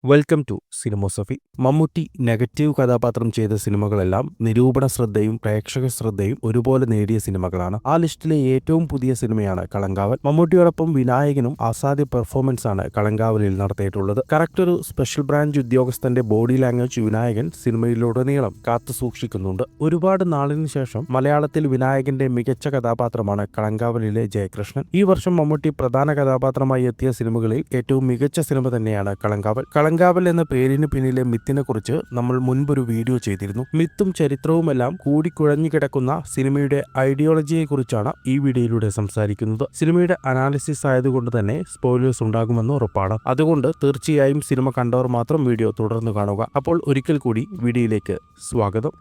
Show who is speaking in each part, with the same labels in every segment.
Speaker 1: Welcome to Cinemosophy. Mammootty negative കഥാപാത്രം ചെയ്ത സിനിമകളെല്ലാം നിരൂപണ ശ്രദ്ധയും പ്രേക്ഷക ശ്രദ്ധയും ഒരുപോലെ നേടിയ സിനിമകളാണ്. ആ ലിസ്റ്റിലെ ഏറ്റവും പുതിയ സിനിമയാണ് കളങ്കാവൽ. മമ്മൂട്ടിയോടൊപ്പം വിനായകനും അസാധ്യ പെർഫോമൻസ് ആണ് കളങ്കാവലിൽ നടത്തിയിട്ടുള്ളത്. കറക്റ്റ് ഒരു സ്പെഷ്യൽ ബ്രാഞ്ച് ഉദ്യോഗസ്ഥന്റെ ബോഡി ലാംഗ്വേജ് വിനായകൻ സിനിമയിലുടനീളം കാത്തു സൂക്ഷിക്കുന്നുണ്ട്. ഒരുപാട് നാളിന് ശേഷം മലയാളത്തിൽ വിനായകന്റെ മികച്ച കഥാപാത്രമാണ് കളങ്കാവലിലെ ജയകൃഷ്ണൻ. ഈ വർഷം മമ്മൂട്ടി പ്രധാന കഥാപാത്രമായി എത്തിയ സിനിമകളിൽ ഏറ്റവും മികച്ച സിനിമ തന്നെയാണ് കളങ്കാവൽ. കളങ്കാവൽ എന്ന പേരിന് പിന്നിലെ മിത്തിനെ കുറിച്ച് നമ്മൾ മുൻപൊരു വീഡിയോ ചെയ്തിരുന്നു. മിത്തും ചരിത്രവുമെല്ലാം കൂടിക്കുഴഞ്ഞു കിടക്കുന്ന സിനിമയുടെ ഐഡിയോളജിയെ കുറിച്ചാണ് ഈ വീഡിയോയിലൂടെ സംസാരിക്കുന്നത്. സിനിമയുടെ അനാലിസിസ് ആയതുകൊണ്ട് തന്നെ സ്പോയിലേഴ്സ് ഉണ്ടാകുമെന്ന് ഉറപ്പാണ്. അതുകൊണ്ട് തീർച്ചയായും സിനിമ കണ്ടവർ മാത്രം വീഡിയോ തുടർന്ന് കാണുക. അപ്പോൾ ഒരിക്കൽ കൂടി വീഡിയോയിലേക്ക് സ്വാഗതം.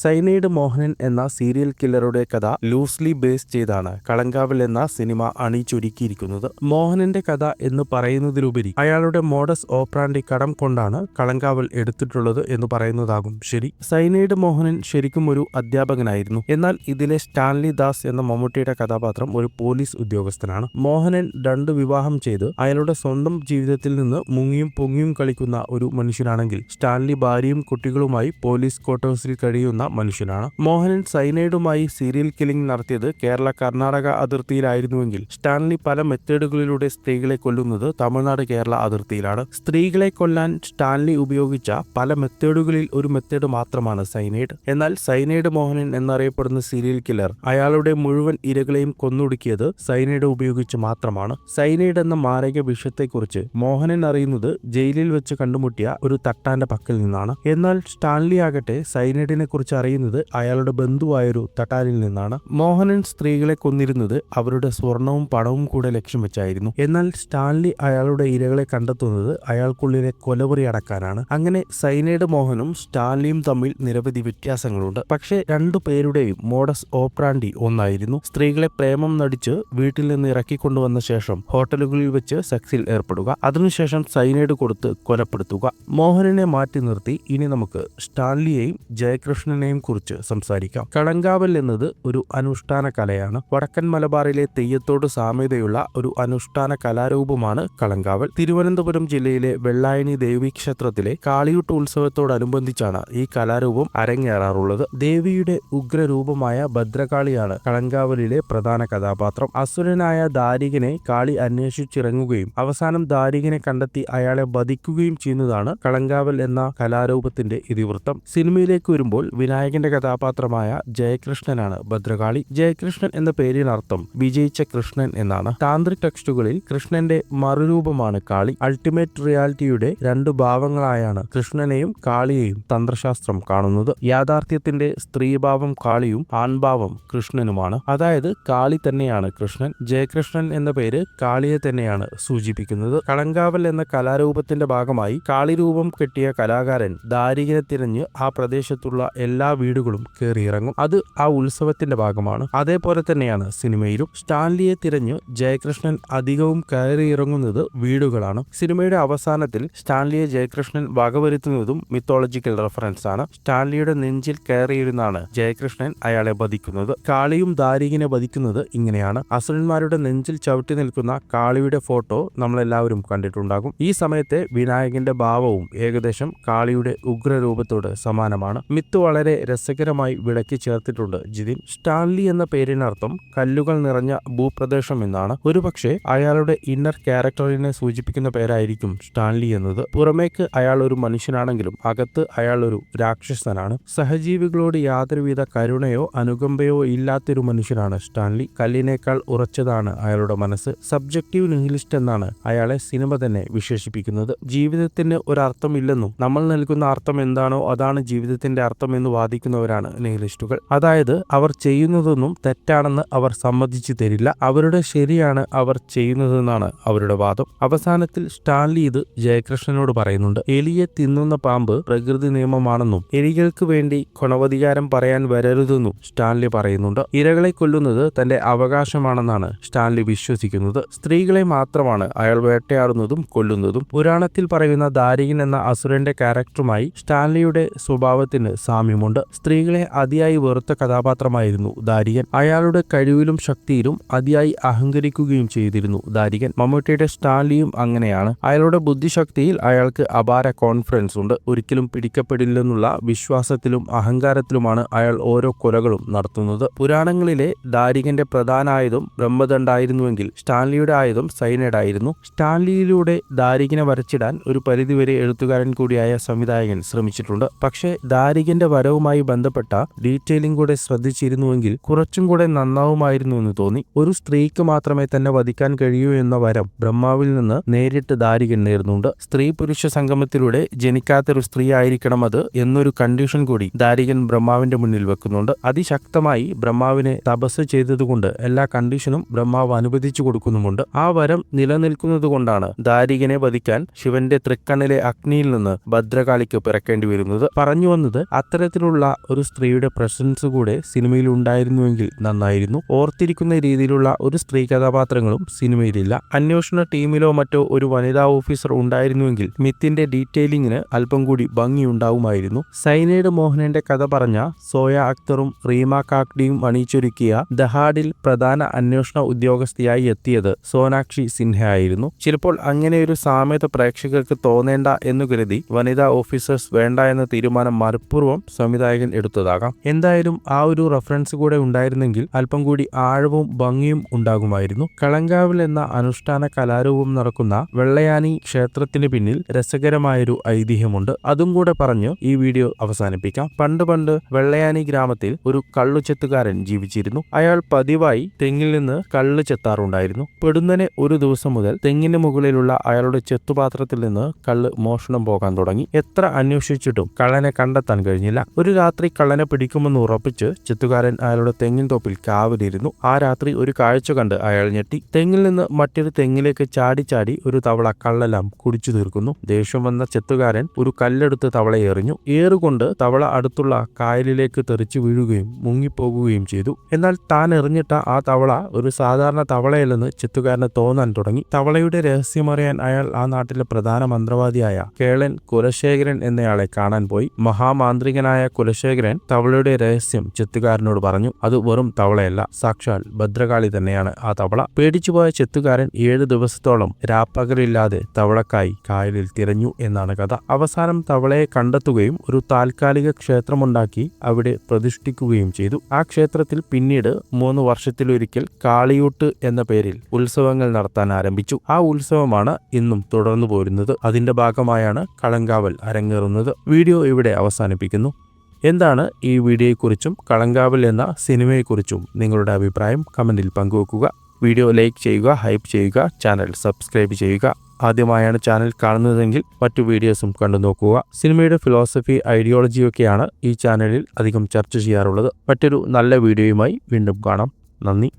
Speaker 1: സൈനൈഡ് മോഹനൻ എന്ന സീരിയൽ കില്ലറുടെ കഥ ലൂസ്ലി ബേസ് ചെയ്താണ് കളങ്കാവൽ എന്ന സിനിമ അണിയിച്ചൊരുക്കിയിരിക്കുന്നത്. മോഹനന്റെ കഥ എന്ന് പറയുന്നതിലുപരി അയാളുടെ മോഡസ് ഓപ്രാൻഡി കടം കൊണ്ടാണ് കളങ്കാവൽ എടുത്തിട്ടുള്ളത് എന്ന് പറയുന്നതാകും ശരി. സൈനൈഡ് മോഹനൻ ശരിക്കും ഒരു അധ്യാപകനായിരുന്നു. എന്നാൽ ഇതിലെ സ്റ്റാൻലി ദാസ് എന്ന മമ്മൂട്ടിയുടെ കഥാപാത്രം ഒരു പോലീസ് ഉദ്യോഗസ്ഥനാണ്. മോഹനൻ 2 വിവാഹം ചെയ്ത് അയാളുടെ സ്വന്തം ജീവിതത്തിൽ നിന്ന് മുങ്ങിയും പൊങ്ങിയും കളിക്കുന്ന ഒരു മനുഷ്യനാണെങ്കിൽ സ്റ്റാൻലി ഭാര്യയും കുട്ടികളുമായി പോലീസ് ക്വാർട്ടേഴ്സിൽ കഴിയുന്ന മനുഷ്യനാണ്. മോഹനൻ സൈനൈഡുമായി സീരിയൽ കില്ലിംഗ് നടത്തിയത് കേരള കർണാടക അതിർത്തിയിലായിരുന്നുവെങ്കിൽ സ്റ്റാൻലി പല മെത്തേഡുകളിലൂടെ സ്ത്രീകളെ കൊല്ലുന്നത് തമിഴ്നാട് കേരള അതിർത്തിയിലാണ്. സ്ത്രീകളെ കൊല്ലാൻ സ്റ്റാൻലി ഉപയോഗിച്ച പല മെത്തേഡുകളിൽ ഒരു മെത്തേഡ് മാത്രമാണ് സൈനൈഡ്. എന്നാൽ സൈനൈഡ് മോഹനൻ എന്നറിയപ്പെടുന്ന സീരിയൽ കില്ലർ അയാളുടെ മുഴുവൻ ഇരകളെയും കൊന്നൊടുക്കിയത് സൈനൈഡ് ഉപയോഗിച്ച് മാത്രമാണ്. സൈനൈഡ് എന്ന മാരക വിഷത്തെക്കുറിച്ച് മോഹനൻ അറിയുന്നത് ജയിലിൽ വെച്ച് കണ്ടുമുട്ടിയ ഒരു തട്ടാന്റെ പക്കൽ നിന്നാണ്. എന്നാൽ സ്റ്റാൻലി ആകട്ടെ സൈനൈഡിനെ കുറിച്ച് അറിയുന്നത് അയാളുടെ ബന്ധുവായൊരു തട്ടാനിൽ നിന്നാണ്. മോഹനൻ സ്ത്രീകളെ കൊന്നിരുന്നത് അവരുടെ സ്വർണവും പണവും കൂടെ ലക്ഷ്യം വെച്ചായിരുന്നു. എന്നാൽ സ്റ്റാൻലി അയാളുടെ ഇരകളെ കണ്ടെത്തുന്നത് അയാൾക്കുള്ളിലെ കൊലവറി അടക്കാനാണ്. അങ്ങനെ സൈനൈഡ് മോഹനും സ്റ്റാൻലിയും തമ്മിൽ നിരവധി വ്യത്യാസങ്ങളുണ്ട്. പക്ഷേ 2 പേരുടെയും മോഡസ് ഓപ്രാൻഡി ഒന്നായിരുന്നു. സ്ത്രീകളെ പ്രേമം നടിച്ച് വീട്ടിൽ നിന്ന് ഇറക്കിക്കൊണ്ടുവന്ന ശേഷം ഹോട്ടലുകളിൽ വെച്ച് സെക്സിൽ ഏർപ്പെടുക, അതിനുശേഷം സൈനൈഡ് കൊടുത്ത് കൊലപ്പെടുത്തുക. മോഹനനെ മാറ്റി നിർത്തി ഇനി നമുക്ക് സ്റ്റാൻലിയെയും ജയകൃഷ്ണനെയും കുറിച്ച് സംസാരിക്കാം. കളങ്കാവൽ എന്നത് ഒരു അനുഷ്ഠാന കലയാണ്. വടക്കൻ മലബാറിലെ തെയ്യത്തോട് സാമ്യതയുള്ള ഒരു അനുഷ്ഠാന കലാരൂപമാണ് കളങ്കാവൽ. തിരുവനന്തപുരം ജില്ലയിലെ വെള്ളായണി ദേവീക്ഷേത്രത്തിലെ കാളിയൂട്ട് ഉത്സവത്തോടനുബന്ധിച്ചാണ് ഈ കലാരൂപം അരങ്ങേറാറുള്ളത്. ദേവിയുടെ ഉഗ്രരൂപമായ ഭദ്രകാളിയാണ് കളങ്കാവലിലെ പ്രധാന കഥാപാത്രം. അസുരനായ ദാരികനെ കാളി അന്വേഷിച്ചിറങ്ങുകയും അവസാനം ദാരികനെ കണ്ടെത്തി അയാളെ വധിക്കുകയും ചെയ്യുന്നതാണ് കളങ്കാവൽ എന്ന കലാരൂപത്തിന്റെ ഇതിവൃത്തം. സിനിമയിലേക്ക് വരുമ്പോൾ വിനായകന്റെ കഥാപാത്രമായ ജയകൃഷ്ണനാണ് ഭദ്രകാളി. ജയകൃഷ്ണൻ എന്ന പേരിനർത്ഥം വിജയിച്ച കൃഷ്ണൻ എന്നാണ്. താന്ത്രിക് ടെക്സ്റ്റുകളിൽ കൃഷ്ണന്റെ മറുരൂപമാണ് കാളി. അൾട്ടിമേറ്റ് റിയാലിറ്റിയുടെ 2 ഭാവങ്ങളായാണ് കൃഷ്ണനെയും കാളിയെയും തന്ത്രശാസ്ത്രം കാണുന്നത്. യാഥാർത്ഥ്യത്തിന്റെ സ്ത്രീഭാവം കാളിയും ആൺഭാവം കൃഷ്ണനുമാണ്. അതായത് കാളി തന്നെയാണ് കൃഷ്ണൻ. ജയകൃഷ്ണൻ എന്ന പേര് കാളിയെ തന്നെയാണ് സൂചിപ്പിക്കുന്നത്. കളങ്കാവൽ എന്ന കലാരൂപത്തിന്റെ ഭാഗമായി കാളിരൂപം കെട്ടിയ കലാകാരൻ ദാരികനെ തിരഞ്ഞ് ആ പ്രദേശത്തുള്ള എല്ലാ വീടുകളും കയറിയിറങ്ങും. അത് ആ ഉത്സവത്തിന്റെ ഭാഗമാണ്. അതേപോലെ തന്നെയാണ് സിനിമയിലും. സ്റ്റാൻലിയെ തിരഞ്ഞ് ജയകൃഷ്ണൻ അധികവും കയറിയിറങ്ങുന്നത് വീടുകളാണ്. സിനിമയുടെ അവസാനത്തിൽ സ്റ്റാൻലിയെ ജയകൃഷ്ണൻ വകവരുത്തുന്നതും മിത്തോളജിക്കൽ റെഫറൻസ് ആണ്. സ്റ്റാൻലിയുടെ നെഞ്ചിൽ കയറിയിരുന്നാണ് ജയകൃഷ്ണൻ അയാളെ വധിക്കുന്നത്. കാളിയും ദാരികനെ വധിക്കുന്നത് ഇങ്ങനെയാണ്. അസുരന്മാരുടെ നെഞ്ചിൽ ചവിട്ടി നിൽക്കുന്ന കാളിയുടെ ഫോട്ടോ നമ്മളെല്ലാവരും കണ്ടിട്ടുണ്ടാകും. ഈ സമയത്തെ വിനായകന്റെ ഭാവവും ഏകദേശം കാളിയുടെ ഉഗ്രരൂപത്തോട് സമാനമാണ്. മിത്ത് വളരെ രസകരമായി വിളക്കി ചേർത്തിട്ടുണ്ട് ജിതിൻ. സ്റ്റാൻലി എന്ന പേരിനർത്ഥം കല്ലുകൾ നിറഞ്ഞ ഭൂപ്രദേശം എന്നാണ്. ഒരുപക്ഷെ അയാളുടെ ഇന്നർ ക്യാരക്ടറിനെ സൂചിപ്പിക്കുന്ന പേരായിരിക്കും സ്റ്റാൻലി എന്നത്. പുറമേക്ക് അയാൾ ഒരു മനുഷ്യനാണെങ്കിലും അകത്ത് അയാൾ ഒരു രാക്ഷസനാണ്. സഹജീവികളോട് യാതൊരുവിധ കരുണയോ അനുകമ്പയോ ഇല്ലാത്തൊരു മനുഷ്യനാണ് സ്റ്റാൻലി. കല്ലിനേക്കാൾ ഉറച്ചതാണ് അയാളുടെ മനസ്സ്. സബ്ജക്റ്റീവ് നിഹിലിസ്റ്റ് എന്നാണ് അയാളെ സിനിമ തന്നെ വിശേഷിപ്പിക്കുന്നത്. ജീവിതത്തിന് ഒരർത്ഥമില്ലെന്നും നമ്മൾ നൽകുന്ന അർത്ഥം എന്താണോ അതാണ് ജീവിതത്തിന്റെ അർത്ഥം എന്ന് വാദിക്കുന്നവരാണ് നിഹിലിസ്റ്റുകൾ. അതായത് അവർ ചെയ്യുന്നതൊന്നും തെറ്റാണെന്ന് അവർ സമ്മതിച്ചു തരില്ല. അവരുടെ ശരിയാണ് അവർ ചെയ്യുന്നതെന്നാണ് അവരുടെ വാദം. അവസാനത്തിൽ സ്റ്റാൻലി ഇത് ജയകൃഷ്ണനോട് പറയുന്നുണ്ട്. എലിയെ തിന്നുന്ന പാമ്പ് പ്രകൃതി നിയമമാണെന്നും എലികൾക്ക് വേണ്ടി കൊണവധികാരം പറയാൻ വരരുതെന്നും സ്റ്റാൻലി പറയുന്നുണ്ട്. ഇരകളെ കൊല്ലുന്നത് തന്റെ അവകാശമാണെന്നാണ് സ്റ്റാൻലി വിശ്വസിക്കുന്നത്. സ്ത്രീകളെ മാത്രമാണ് അയാൾ വേട്ടയാടുന്നതും കൊല്ലുന്നതും. പുരാണത്തിൽ പറയുന്ന ദാരികൻ എന്ന അസുരന്റെ ക്യാരക്ടറുമായി സ്റ്റാൻലിയുടെ സ്വഭാവത്തിന് സാമ്യമുണ്ട്. ഐതിഹ്യമുണ്ട്. സ്ത്രീകളെ അതിയായി വെറുത്ത കഥാപാത്രമായിരുന്നു ദാരികൻ. അയാളുടെ കഴിവിലും ശക്തിയിലും അതിയായി അഹങ്കരിക്കുകയും ചെയ്തിരുന്നു ദാരികൻ. മമ്മൂട്ടിയുടെ സ്റ്റാൻലിയും അങ്ങനെയാണ്. അയാളുടെ ബുദ്ധിശക്തിയിൽ അയാൾക്ക് അപാര കോൺഫിഡൻസ് ഉണ്ട്. ഒരിക്കലും പിടിക്കപ്പെടില്ലെന്നുള്ള വിശ്വാസത്തിലും അഹങ്കാരത്തിലുമാണ് അയാൾ ഓരോ കൊലകളും നടത്തുന്നത്. പുരാണങ്ങളിലെ ദാരികന്റെ പ്രധാന ആയുധം ബ്രഹ്മദണ്ഡായിരുന്നുവെങ്കിൽ സ്റ്റാൻലിയുടെ ആയുധം സൈനൈഡ് ആയിരുന്നു. സ്റ്റാൻലിയിലൂടെ ദാരികനെ വരച്ചിടാൻ ഒരു പരിധിവരെ എഴുത്തുകാരൻ കൂടിയായ സംവിധായകൻ ശ്രമിച്ചിട്ടുണ്ട്. പക്ഷേ ദാരികന്റെ വരവുമായി ബന്ധപ്പെട്ട ഡീറ്റെയിലിംഗ് കൂടെ ശ്രദ്ധിച്ചിരുന്നുവെങ്കിൽ കുറച്ചും കൂടെ നന്നാവുമായിരുന്നു എന്ന് തോന്നി. ഒരു സ്ത്രീക്ക് മാത്രമേ തന്നെ വധിക്കാൻ കഴിയൂ എന്ന വരം ബ്രഹ്മാവിൽ നിന്ന് നേരിട്ട് ദാരികൻ നേർന്നുണ്ട്. സ്ത്രീ പുരുഷ സംഗമത്തിലൂടെ ജനിക്കാത്തൊരു സ്ത്രീ ആയിരിക്കണം അത് എന്നൊരു കണ്ടീഷൻ കൂടി ദാരികൻ ബ്രഹ്മാവിന്റെ മുന്നിൽ വെക്കുന്നുണ്ട്. അതിശക്തമായി ബ്രഹ്മാവിനെ തപസ് ചെയ്തതുകൊണ്ട് എല്ലാ കണ്ടീഷനും ബ്രഹ്മാവ് അനുവദിച്ചു കൊടുക്കുന്നുമുണ്ട്. ആ വരം നിലനിൽക്കുന്നതുകൊണ്ടാണ് ദാരികനെ വധിക്കാൻ ശിവന്റെ തൃക്കണ്ണിലെ അഗ്നിയിൽ നിന്ന് ഭദ്രകാളിക്ക് പിറക്കേണ്ടി വരുന്നത്. പറഞ്ഞു വന്നത് അത്തരത്തിലുള്ള ഒരു സ്ത്രീയുടെ പ്രസൻസ് കൂടെ സിനിമയിൽ ഉണ്ടായിരുന്നുവെങ്കിൽ നന്നായിരുന്നു. ഓർത്തിരിക്കുന്ന രീതിയിലുള്ള ഒരു സ്ത്രീ കഥാപാത്രങ്ങളും സിനിമയിലില്ല. അന്വേഷണ ടീമിലോ മറ്റോ ഒരു വനിതാ ഓഫീസർ ഉണ്ടായിരുന്നുവെങ്കിൽ മിത്തിന്റെ ഡീറ്റെയിലിംഗിന് അല്പം കൂടി ഭംഗിയുണ്ടാവുമായിരുന്നു. സൈനൈഡ് മോഹനന്റെ കഥ പറഞ്ഞ സോയ അക്തറും റീമ കാക്ഡിയും അണിയിച്ചൊരുക്കിയ ദഹാഡിൽ പ്രധാന അന്വേഷണ ഉദ്യോഗസ്ഥയായി എത്തിയത് സോനാക്ഷി സിൻഹ ആയിരുന്നു. ചിലപ്പോൾ അങ്ങനെയൊരു സാമ്യത പ്രേക്ഷകർക്ക് തോന്നേണ്ട എന്നു കരുതി വനിതാ ഓഫീസേഴ്സ് വേണ്ട എന്ന തീരുമാനം മനഃപൂർവ്വം സംവിധായകൻ എടുത്തതാകാം. എന്തായാലും ആ ഒരു റെഫറൻസ് കൂടെ ഉണ്ടായിരുന്നെങ്കിൽ അല്പം കൂടി ആഴവും ഭംഗിയും ഉണ്ടാകുമായിരുന്നു. കളങ്കാവിൽ എന്ന അനുഷ്ഠാന കലാരൂപം നടക്കുന്ന വെള്ളയാനി ക്ഷേത്രത്തിന് പിന്നിൽ രസകരമായൊരു ഐതിഹ്യമുണ്ട്. അതും കൂടെ പറഞ്ഞു ഈ വീഡിയോ അവസാനിപ്പിക്കാം. പണ്ട് വെള്ളയാനി ഗ്രാമത്തിൽ ഒരു കള്ളുചെത്തുകാരൻ ജീവിച്ചിരുന്നു. അയാൾ പതിവായി തെങ്ങിൽ നിന്ന് കള്ള് ചെത്താറുണ്ടായിരുന്നു. പെടുന്നനെ ഒരു ദിവസം മുതൽ തെങ്ങിന് മുകളിലുള്ള അയാളുടെ ചെത്തുപാത്രത്തിൽ നിന്ന് കള്ള് മോഷണം പോകാൻ തുടങ്ങി. എത്ര അന്വേഷിച്ചിട്ടും കള്ളനെ കണ്ടെത്താൻ കഴിഞ്ഞില്ല. ഒരു രാത്രി കള്ളനെ പിടിക്കുമെന്ന് ഉറപ്പിച്ച് ചെത്തുകാരൻ അയാളുടെ തെങ്ങിൻ തോപ്പിൽ കാവലിരുന്നു. ആ രാത്രി ഒരു കാഴ്ച കണ്ട് അയാൾ ഞെട്ടി. തെങ്ങിൽ നിന്ന് മറ്റൊരു തെങ്ങിലേക്ക് ചാടി ഒരു തവള കള്ളെല്ലാം കുടിച്ചു തീർക്കുന്നു. ദേഷ്യം വന്ന ചെത്തുകാരൻ ഒരു കല്ലെടുത്ത് തവളയെ എറിഞ്ഞു. ഏറുകൊണ്ട് തവള അടുത്തുള്ള കായലിലേക്ക് തെറിച്ചു വീഴുകയും മുങ്ങിപ്പോകുകയും ചെയ്തു. എന്നാൽ താൻ എറിഞ്ഞിട്ട ആ തവള ഒരു സാധാരണ തവളയല്ലെന്ന് ചെത്തുകാരന് തോന്നാൻ തുടങ്ങി. തവളയുടെ രഹസ്യമറിയാൻ അയാൾ ആ നാട്ടിലെ പ്രധാന മന്ത്രവാദിയായ കേളൻ കുലശേഖരൻ എന്നയാളെ കാണാൻ പോയി. മഹാമാന്ത്രികനായ കുലശേഖരൻ തവളയുടെ രഹസ്യം ചെത്തുകാരനോട് പറഞ്ഞു. അത് വെറും തവളയല്ല, സാക്ഷാൽ ഭദ്രകാളി തന്നെയാണ് ആ തവള. പേടിച്ചുപോയ ചെത്തുകാരൻ 7 ദിവസത്തോളം രാപ്പകലില്ലാതെ തവളക്കായി കായലിൽ തിരഞ്ഞു എന്നാണ് കഥ. അവസാനം തവളയെ കണ്ടെത്തുകയും ഒരു താൽക്കാലിക ക്ഷേത്രമുണ്ടാക്കി അവിടെ പ്രതിഷ്ഠിക്കുകയും ചെയ്തു. ആ ക്ഷേത്രത്തിൽ പിന്നീട് 3 വർഷത്തിലൊരിക്കൽ കാളിയൂട്ട് എന്ന പേരിൽ ഉത്സവങ്ങൾ നടത്താൻ ആരംഭിച്ചു. ആ ഉത്സവമാണ് ഇന്നും തുടർന്നു പോരുന്നത്. അതിന്റെ ഭാഗമായാണ് കളങ്കാവൽ അരങ്ങേറുന്നത്. വീഡിയോ ഇവിടെ അവസാനിപ്പിക്കുന്നു. എന്താണ് ഈ വീഡിയോയെക്കുറിച്ചും കളങ്കാവൽ എന്ന സിനിമയെക്കുറിച്ചും നിങ്ങളുടെ അഭിപ്രായം കമന്റിൽ പങ്കുവെക്കുക. വീഡിയോ ലൈക്ക് ചെയ്യുക, ഹൈപ്പ് ചെയ്യുക, ചാനൽ സബ്സ്ക്രൈബ് ചെയ്യുക. ആദ്യമായാണ് ചാനൽ കാണുന്നതെങ്കിൽ മറ്റു വീഡിയോസും കണ്ടു നോക്കുക. സിനിമയുടെ ഫിലോസഫി, ഐഡിയോളജിയൊക്കെയാണ് ഈ ചാനലിൽ അധികം ചർച്ച ചെയ്യാറുള്ളത്. മറ്റൊരു നല്ല വീഡിയോയുമായി വീണ്ടും കാണാം. നന്ദി.